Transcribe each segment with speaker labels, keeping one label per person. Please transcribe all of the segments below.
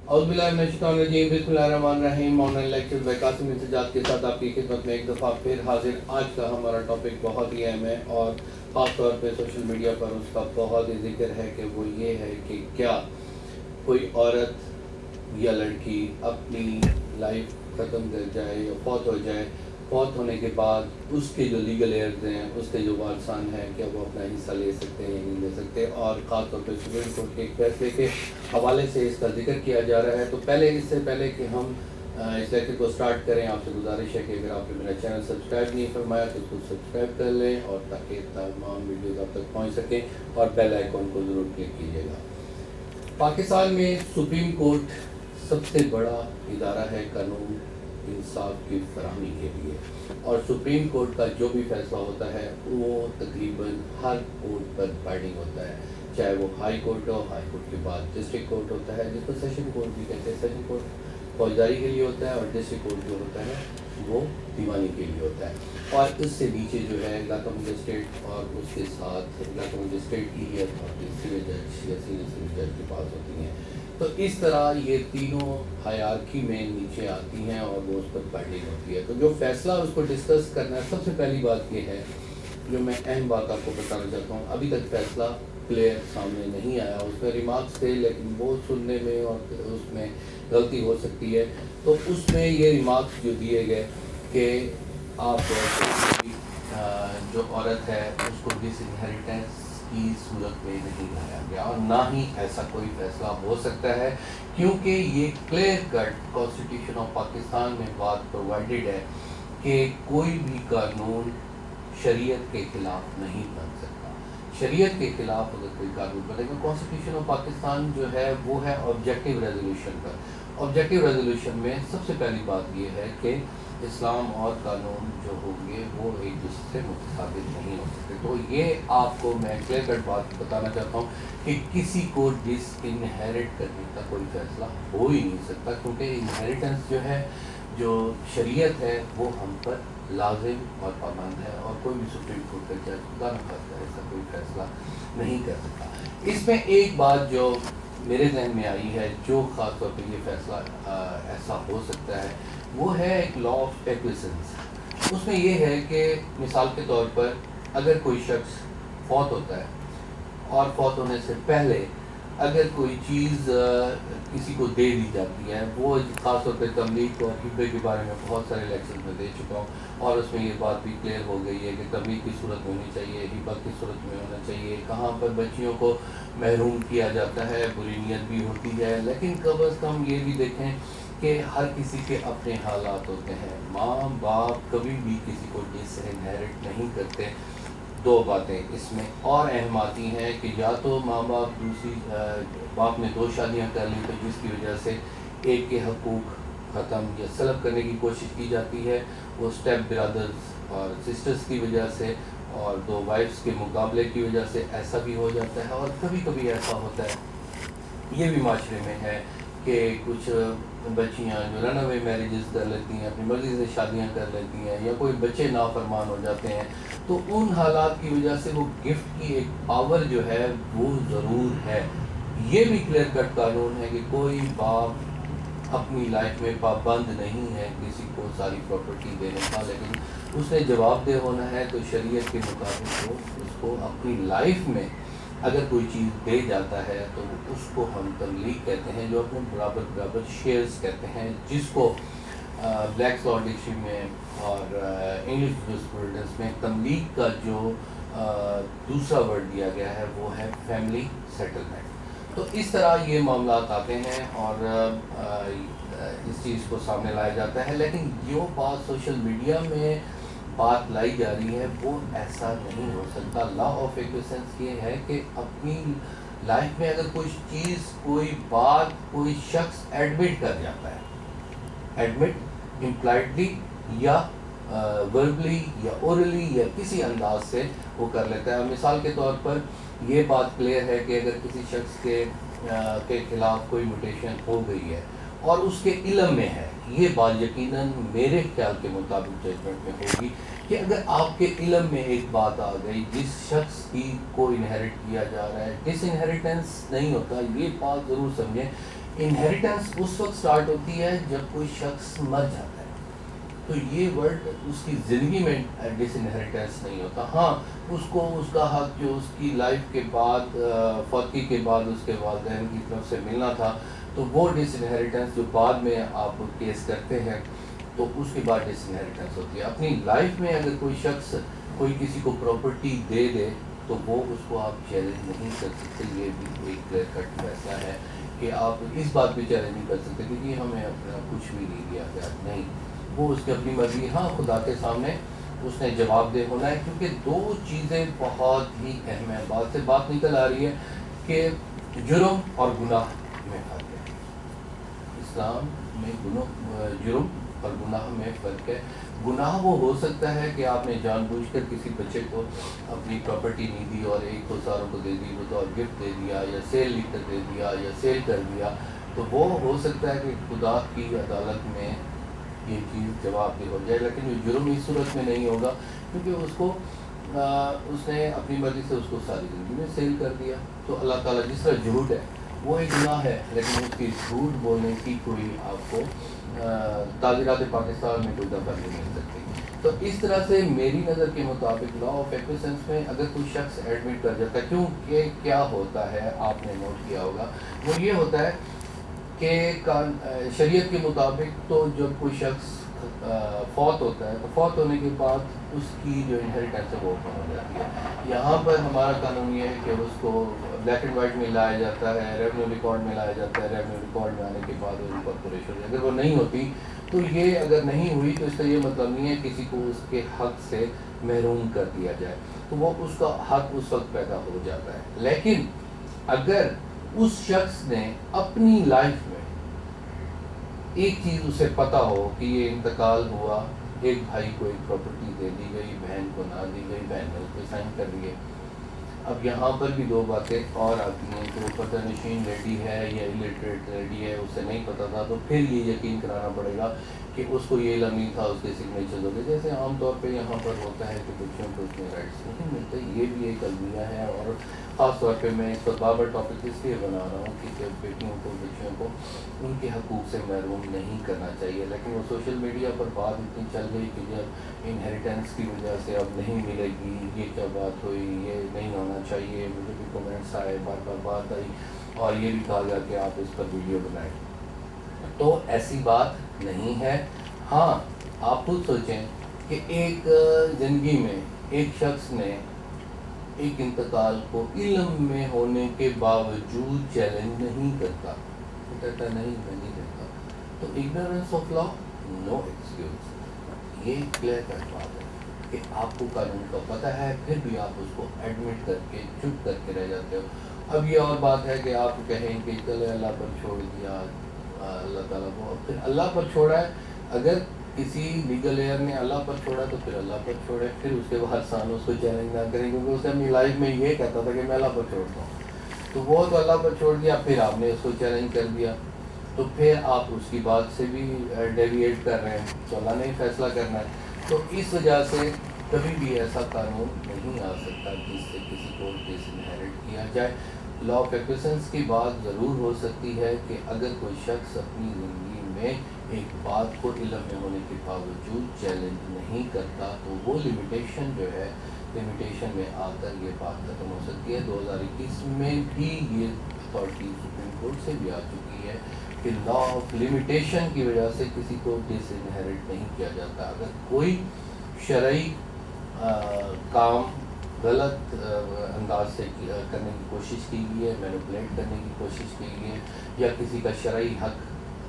Speaker 1: اعوذ باللہ من الشیطان الرجیم، بسم اللہ الرحمن الرحیم۔ Online lecture by Qasim انسجاد کے ساتھ آپ کی خدمت میں ایک دفعہ پھر حاضر۔ آج کا ہمارا ٹاپک بہت ہی اہم ہے اور خاص طور پہ سوشل میڈیا پر اس کا بہت ہی ذکر ہے کہ وہ یہ ہے کہ کیا کوئی عورت یا لڑکی اپنی لائف ختم کر جائے یا فوت ہو جائے، فوت ہونے کے بعد اس کے جو لیگل ایئرز ہیں، اس کے جو وارثان ہیں، کیا وہ اپنا حصہ لے سکتے ہیں یا نہیں لے سکتے، اور خاص طور پہ سپریم کورٹ کے ایک فیصلے کے حوالے سے اس کا ذکر کیا جا رہا ہے۔ تو اس سے پہلے کہ ہم اس لیکچر کو سٹارٹ کریں، آپ سے گزارش ہے کہ اگر آپ نے میرا چینل سبسکرائب نہیں فرمایا تو اس کو سبسکرائب کر لیں، اور تاکہ تمام ویڈیوز آپ تک پہنچ سکیں، اور بیل آئیکن کو ضرور کلک کیجیے گا۔ پاکستان میں سپریم کورٹ سب سے بڑا ادارہ ہے قانون انصاف کی فراہمی کے لیے، اور سپریم کورٹ کا جو بھی فیصلہ ہوتا ہے وہ تقریباً ہر کورٹ پر بائنڈنگ ہوتا ہے، چاہے وہ ہائی کورٹ ہو، ہائی کورٹ کے بعد ڈسٹرکٹ کورٹ ہوتا ہے جس کو سیشن کورٹ بھی کہتے ہیں۔ سیشن کورٹ فوجداری کے لیے ہوتا ہے، اور ڈسٹرکٹ کورٹ جو ہوتا ہے وہ دیوانی کے لیے ہوتا ہے، اور اس سے نیچے جو ہے علاقہ مجسٹریٹ، اور اس کے ساتھ علاقہ مجسٹریٹ کی ہی سول جج یا سینئر سول جج کے پاس ہوتی ہیں۔ تو اس طرح یہ تینوں ہائرارکی میں نیچے آتی ہیں اور وہ اس پر بائنڈنگ ہوتی ہے۔ تو جو فیصلہ اس کو ڈسکس کرنا ہے، سب سے پہلی بات یہ ہے جو میں اہم بات آپ کو بتانا چاہتا ہوں، ابھی تک فیصلہ کلیئر سامنے نہیں آیا، اس میں ریمارکس تھے لیکن وہ سننے میں اور اس میں غلطی ہو سکتی ہے۔ تو اس میں یہ ریمارکس جو دیے گئے کہ آپ جو عورت ہے اس کو ڈس انہیریٹنس کی صورت میں نہیں لایا گیا، اور نہ ہی ایسا کوئی فیصلہ ہو سکتا ہے، کیونکہ یہ clear cut constitution of Pakistan میں بات پرووائڈڈ ہے کہ کوئی بھی قانون شریعت کے خلاف نہیں بن سکتا۔ شریعت کے خلاف اگر کوئی قانون بنے گا، کانسٹیٹیوشن آف پاکستان جو ہے وہ ہے آبجیکٹیو ریزولوشن پر۔ آبجیکٹیو ریزولوشن میں سب سے پہلی بات یہ ہے کہ اسلام اور قانون جو ہوں گے وہ ایک دوسرے سے متفاوت نہیں ہو سکتے۔ تو یہ آپ کو میں کلیئر کٹ بات بتانا چاہتا ہوں کہ کسی کو ڈس انہیریٹ کرنے کا کوئی فیصلہ ہو ہی نہیں سکتا، کیونکہ انہیریٹنس جو ہے، جو شریعت ہے، وہ ہم پر لازم اور پابند ہے، اور کوئی بھی سپریم کورٹ کا جج خدا نہ خواستہ ایسا کوئی فیصلہ نہیں کر سکتا۔ اس میں ایک بات جو میرے ذہن میں آئی ہے، جو خاص طور پہ یہ فیصلہ ایسا ہو سکتا ہے، وہ ہے ایک لا آف ایکویسنس۔ اس میں یہ ہے کہ مثال کے طور پر اگر کوئی شخص فوت ہوتا ہے، اور فوت ہونے سے پہلے اگر کوئی چیز کسی کو دے دی جاتی ہے، وہ خاص طور پہ تملیغ اور ہبے کے بارے میں بہت سارے لیکچر میں دے چکا ہوں، اور اس میں یہ بات بھی کلیئر ہو گئی ہے کہ تملیغ کی صورت میں ہونی چاہیے، ہبہ کی صورت میں ہونا چاہیے، کہاں پر بچیوں کو محروم کیا جاتا ہے، بری نیت بھی ہوتی ہے، لیکن کم از کم یہ بھی دیکھیں کہ ہر کسی کے اپنے حالات ہوتے ہیں۔ ماں باپ کبھی بھی کسی کو ڈس انہیریٹ نہیں کرتے۔ دو باتیں اس میں اور اہم آتی ہیں کہ یا تو ماں باپ باپ نے دو شادیاں کر لی، تو جس کی وجہ سے ایک کے حقوق ختم یا سلب کرنے کی کوشش کی جاتی ہے، وہ اسٹیپ برادرز اور سسٹرز کی وجہ سے، اور دو وائفس کے مقابلے کی وجہ سے ایسا بھی ہو جاتا ہے، اور کبھی کبھی ایسا ہوتا ہے، یہ بھی معاشرے میں ہے کہ کچھ بچیاں جو رن اوے میریجز کر لیتی ہیں، اپنی مرضی سے شادیاں کر لیتی ہیں، یا کوئی بچے نافرمان ہو جاتے ہیں، تو ان حالات کی وجہ سے وہ گفٹ کی ایک پاور جو ہے وہ ضرور ہے۔ یہ بھی کلیئر کٹ قانون ہے کہ کوئی باپ اپنی لائف میں پابند نہیں ہے کسی کو ساری پراپرٹی دینے کا، لیکن اس نے جواب دہ ہونا ہے، تو شریعت کے مطابق وہ اس کو اپنی لائف میں اگر کوئی چیز دے جاتا ہے تو اس کو ہم تملیغ کہتے ہیں، جو اپنے برابر برابر شیئرز کہتے ہیں، جس کو بلیک لا ڈکشنری میں اور انگلش جورسپروڈنس میں تملیغ کا جو دوسرا ورڈ دیا گیا ہے وہ ہے فیملی سیٹلمنٹ۔ تو اس طرح یہ معاملات آتے ہیں اور اس چیز کو سامنے لایا جاتا ہے، لیکن جو بات سوشل میڈیا میں بات لائی جا رہی ہے وہ ایسا نہیں ہو سکتا۔ لا آف ایکویسنس یہ ہے کہ اپنی لائف میں اگر کوئی چیز، کوئی بات، کوئی شخص ایڈمٹ کر جاتا ہے، ایڈمٹ امپلائڈلی یا وربلی یا اورلی یا کسی انداز سے وہ کر لیتا ہے۔ مثال کے طور پر یہ بات کلیئر ہے کہ اگر کسی شخص کے خلاف کوئی موٹیشن ہو گئی ہے اور اس کے علم میں ہے، یہ بات یقیناً میرے خیال کے مطابق ججمنٹ میں ہوگی کہ اگر آپ کے علم میں ایک بات آ گئی جس شخص کی کو انہیریٹ کیا جا رہا ہے، ڈس انہیریٹنس نہیں ہوتا، یہ بات ضرور سمجھیں انہیریٹنس اس وقت سٹارٹ ہوتی ہے جب کوئی شخص مر جاتا ہے، تو یہ ورڈ اس کی زندگی میں ڈس انہیریٹنس نہیں ہوتا. ہاں اس کو اس کا حق جو اس کی لائف کے بعد فوتی کے بعد اس کے والدین کی طرف سے ملنا تھا، تو وہ ڈس انہیریٹنس جو بعد میں آپ کیس کرتے ہیں تو اس کے بعد ڈس انہیریٹنس ہوتی ہے. اپنی لائف میں اگر کوئی شخص کوئی کسی کو پراپرٹی دے دے تو وہ اس کو آپ چیلنج نہیں کر سکتے. یہ بھی ایک کلیئر کٹ فیصلہ ہے کہ آپ اس بات پہ چیلنج نہیں کر سکتے کہ یہ ہمیں اپنا کچھ بھی نہیں دیا گیا. نہیں، وہ اس کی اپنی مرضی. ہاں خدا کے سامنے اس نے جواب دہ ہونا ہے، کیونکہ دو چیزیں بہت ہی اہم ہیں. بات سے بات نکل آ رہی ہے کہ جرم اور گناہ میں فرق ہے. اسلام میں جرم اور گناہ میں فرق ہے. گناہ وہ ہو سکتا ہے کہ آپ نے جان بوجھ کر کسی بچے کو اپنی پراپرٹی نہیں دی اور ایک دو ساروں کو دے دی، وہ تو گفٹ دے دیا یا سیل لکھ کر دے دیا یا سیل کر دیا، تو وہ ہو سکتا ہے کہ خدا کی عدالت میں یہ چیز جواب دہ ہو جائے. لیکن یہ جرم اس صورت میں نہیں ہوگا کیونکہ اس کو اس نے اپنی مرضی سے اس کو ساری زندگی میں سیل کر دیا. تو اللہ تعالیٰ جس طرح جھوٹ ہے وہ ایک گناہ ہے، لیکن اس کی جھوٹ بولنے کی کوئی آپ کو تعزیرات پاکستان میں کوئی دفعہ نہیں مل سکتی. تو اس طرح سے میری نظر کے مطابق لا آف ایکویسنس میں اگر کوئی شخص ایڈمٹ کر جاتا ہے، کیونکہ کیا ہوتا ہے آپ نے نوٹ کیا ہوگا، وہ یہ ہوتا ہے کہ شریعت کے مطابق تو جب کوئی شخص فوت ہوتا ہے تو فوت ہونے کے بعد اس کی جو انہیریٹنس ہے وہ اوپن ہو جاتی ہے. یہاں پر ہمارا قانون یہ ہے کہ اس کو بلیک اینڈ وائٹ میں لایا جاتا ہے، ریونیو ریکارڈ میں لایا جاتا ہے. ریونیو ریکارڈ میں آنے کے بعد وہ انکارپوریشن ہو جائے. اگر وہ نہیں ہوتی تو یہ اگر نہیں ہوئی تو اس کا یہ مطلب نہیں ہے کسی کو اس کے حق سے محروم کر دیا جائے، تو وہ اس کا حق اس وقت پیدا ہو جاتا ہے. لیکن اگر اس شخص نے اپنی لائف میں ایک چیز اسے پتہ ہو کہ یہ انتقال ہوا، ایک بھائی کو ایک پراپرٹی دے دی گئی، بہن کو نہ دی گئی، بہن نے اس پہ سائن کر دیے. اب یہاں پر بھی دو باتیں اور آتی ہیں کہ وہ پتہ نشین لیڈی ہے یا الٹریٹ لیڈی ہے، اسے نہیں پتہ تھا، تو پھر یہ یقین کرانا پڑے گا کہ اس کو یہ علم نہیں تھا، اس کے سگنیچرز ہو گئے. جیسے عام طور پہ یہاں پر ہوتا ہے کہ بچوں کو اتنے رائٹس نہیں ملتے. یہ بھی ایک المیہ ہے، اور خاص طور پہ میں اس پر بابر ٹاپک اس لیے بنا رہا ہوں کہ جب بیٹیوں کو بچوں کو ان کے حقوق سے محروم نہیں کرنا چاہیے. لیکن وہ سوشل میڈیا پر بات اتنی چل گئی کہ جب انہیریٹنس کی وجہ سے اب نہیں ملے گی، یہ کیا بات ہوئی، یہ نہیں ہونا چاہیے. مجھے بھی کومنٹس آئے، بار بار بات آئی، اور یہ بھی کہا گیا کہ آپ اس پر ویڈیو بنائیں. تو ایسی بات نہیں ہے. ہاں آپ خود سوچیں کہ ایک زندگی میں ایک شخص نے ایک انتقال کو علم میں ہونے کے باوجود چیلنج نہیں کرتا، وہ کہتا نہیں میں نہیں کرتا، تو ignorance of law no excuse. یہ کلیئر کٹ بات ہے کہ آپ کو قانون کا پتہ ہے پھر بھی آپ اس کو ایڈمٹ کر کے چپ کر کے رہ جاتے ہو. اب یہ اور بات ہے کہ آپ کہیں کہ چلے اللہ پر چھوڑ دیا، اللہ تعالیٰ کو، پھر اللہ پر چھوڑا ہے. اگر کسی لیگل ایئر نے اللہ پر چھوڑا تو پھر اللہ پر چھوڑے، پھر اس کے بعد سان اس کو چیلنج نہ کریں، کیونکہ اس نے اپنی لائف میں یہ کہتا تھا کہ میں اللہ پر چھوڑتا ہوں. تو وہ تو اللہ پر چھوڑ دیا، پھر آپ نے اس کو چیلنج کر دیا، تو پھر آپ اس کی بات سے بھی ڈیویٹ کر رہے ہیں. تو اللہ نے فیصلہ کرنا ہے. تو اس وجہ سے کبھی بھی ایسا قانون نہیں آ سکتا جس سے کسی کو ڈس انہیریٹ کیا جائے. لا آف ایکویسنس کی بات ضرور ہو سکتی ہے کہ اگر کوئی شخص اپنی زندگی میں ایک بات کو علم میں ہونے کے باوجود چیلنج نہیں کرتا تو وہ لمیٹیشن جو ہے، لمیٹیشن میں آ کر یہ بات ختم ہو سکتی ہے. 2021 میں بھی یہ اتھارٹی سپریم کورٹ سے بھی آ چکی ہے کہ لا آف لمیٹیشن کی وجہ سے کسی کو ڈس انہیریٹ نہیں کیا جاتا. اگر کوئی شرعی کام غلط انداز سے کرنے کی کوشش کی گئی ہے، مینوپولیٹ کرنے کی کوشش کی گئی ہے، یا کسی کا شرعی حق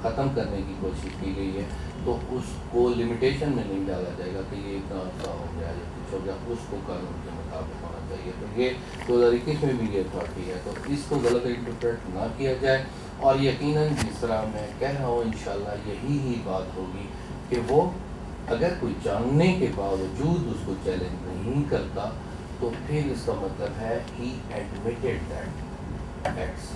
Speaker 1: ختم کرنے کی کوشش کی گئی ہے، تو اس کو لمیٹیشن میں نہیں ڈالا جائے گا کہ یہ اتنا عرصہ ہو گیا یا کچھ ہو گیا. اس کو قانون کے مطابق ہونا چاہیے. تو یہ 2021 میں بھی یہ اتھارٹی ہے، تو اس کو غلط انٹرپریٹ نہ کیا جائے. اور یقیناً جس طرح میں کہہ رہا ہوں انشاءاللہ یہی بات ہوگی کہ وہ اگر کوئی جاننے کے باوجود اس کو چیلنج نہیں کرتا تو پھر اس کا مطلب ہے ہی ایڈمیٹڈ دیٹ ایکٹس.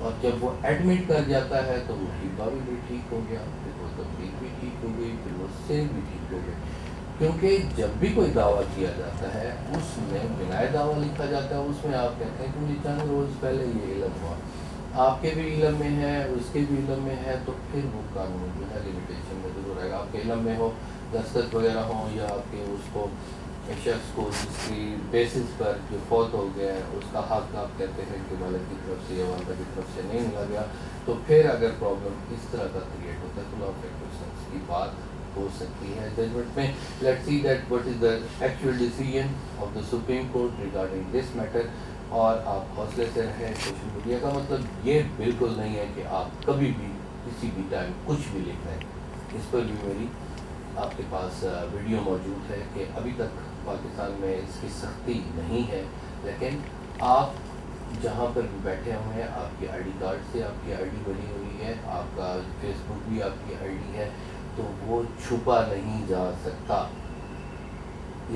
Speaker 1: اور جب وہ ایڈمٹ کر جاتا ہے تو وہ حبا بھی ٹھیک ہو گیا، پھر وہ تبلیغ بھی ٹھیک ہو گئی، پھر وہ سیل بھی ٹھیک ہو گئی. کیونکہ جب بھی کوئی دعویٰ کیا جاتا ہے اس میں بنائے دعویٰ لکھا جاتا ہے، اس میں آپ کہتے ہیں کہ مجھے چند روز پہلے یہ علم ہوا،
Speaker 2: آپ کے بھی علم میں ہے, اس کے بھی علم میں ہے, تو پھر وہ قانون جو ہے لمیٹیشن میں ضرور آئے گا. آپ کے علم میں ہو, دستخط وغیرہ ہوں, یا آپ کے اس کو شخص کو جس کی بیسس پر جو فوت ہو گیا ہے اس کا حق آپ کہتے ہیں کہ والد کی طرف سے یا والدہ کی طرف سے نہیں ملا گیا, تو پھر اگر پرابلم اس طرح کا کریٹ ہوتا ہے تو لا آف ایکویشنس کی بات ہو سکتی ہے ججمنٹ میں. Let see that what is the actual decision of the Supreme Court regarding this matter. اور آپ حوصلے سے رہیں. سوشل میڈیا کا مطلب یہ بالکل نہیں ہے کہ آپ کبھی بھی کسی بھی ٹائم کچھ بھی لکھ رہے ہیں. اس پر بھی میری آپ کے پاس ویڈیو موجود ہے کہ ابھی تک پاکستان میں اس کی سختی نہیں ہے, لیکن آپ جہاں پر بھی بیٹھے ہوئے ہیں آپ کی آئی ڈی کارڈ سے آپ کی آئی ڈی بنی ہوئی ہے, آپ کا فیس بک بھی آپ کی آئی ڈی ہے, تو وہ چھپا نہیں جا سکتا.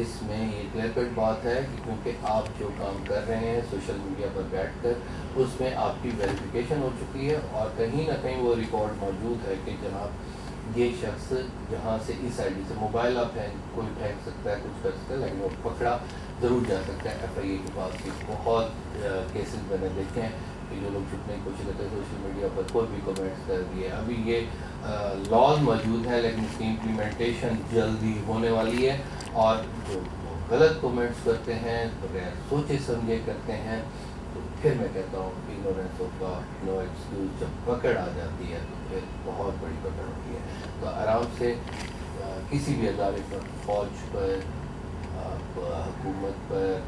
Speaker 2: اس میں یہ کلیئر کٹ بات ہے کہ کیونکہ آپ جو کام کر رہے ہیں سوشل میڈیا پر بیٹھ کر اس میں آپ کی ویریفیکیشن ہو چکی ہے, اور کہیں نہ کہیں وہ ریکارڈ موجود ہے کہ جناب یہ شخص جہاں سے اس آئی ڈی سے موبائل آپ کوئی پھینک سکتا ہے, کچھ کر سکتا ہے, لیکن وہ پکڑا ضرور جا سکتا ہے. ایف آئی اے کے پاس بھی بہت کیسز میں نے دیکھے ہیں کہ جو لوگ چھپنے کی کوشش کرتے ہیں سوشل میڈیا پر کوئی بھی کمنٹس کر دیے. ابھی یہ لاز موجود ہیں لیکن اس کی امپلیمنٹیشن جلدی ہونے والی ہے, اور جو غلط کمنٹس کرتے ہیں بغیر سوچے سمجھے کرتے ہیں, تو پھر میں کہتا ہوں ignorance of God no excuse. جب پکڑ آ جاتی ہے تو پھر بہت بڑی پکڑ ہوتی ہے. تو آرام سے کسی بھی ادارے پر, فوج پر, حکومت پر,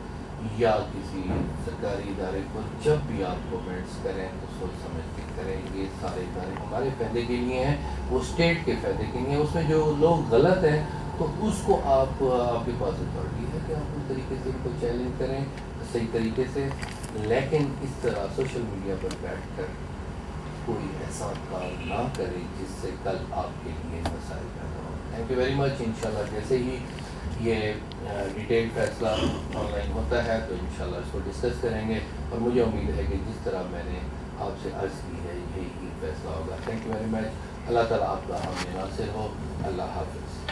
Speaker 2: یا کسی سرکاری ادارے پر جب بھی آپ کمنٹس کریں تو سوچ سمجھ کے کریں. یہ سارے ادارے ہمارے فائدے کے لیے ہیں, وہ اسٹیٹ کے فائدے کے لیے ہیں. اس میں جو لوگ غلط ہیں تو اس کو آپ کے پاس اتھارٹی ہے کہ آپ اس طریقے سے ان کو چیلنج کریں صحیح طریقے سے, لیکن اس طرح سوشل میڈیا پر بیٹھ کر کوئی ایسا کام نہ کرے جس سے کل آپ کے لیے مسائل پیدا ہوں. تھینک یو ویری مچ. انشاءاللہ جیسے ہی یہ ڈیٹیل فیصلہ آن لائن ہوتا ہے تو انشاءاللہ اس کو ڈسکس کریں گے, اور مجھے امید ہے کہ جس طرح میں نے آپ سے عرض کی ہے یہی فیصلہ ہوگا. Thank you very much. اللہ تعالیٰ آپ کا حامی ناصر ہو. اللہ حافظ.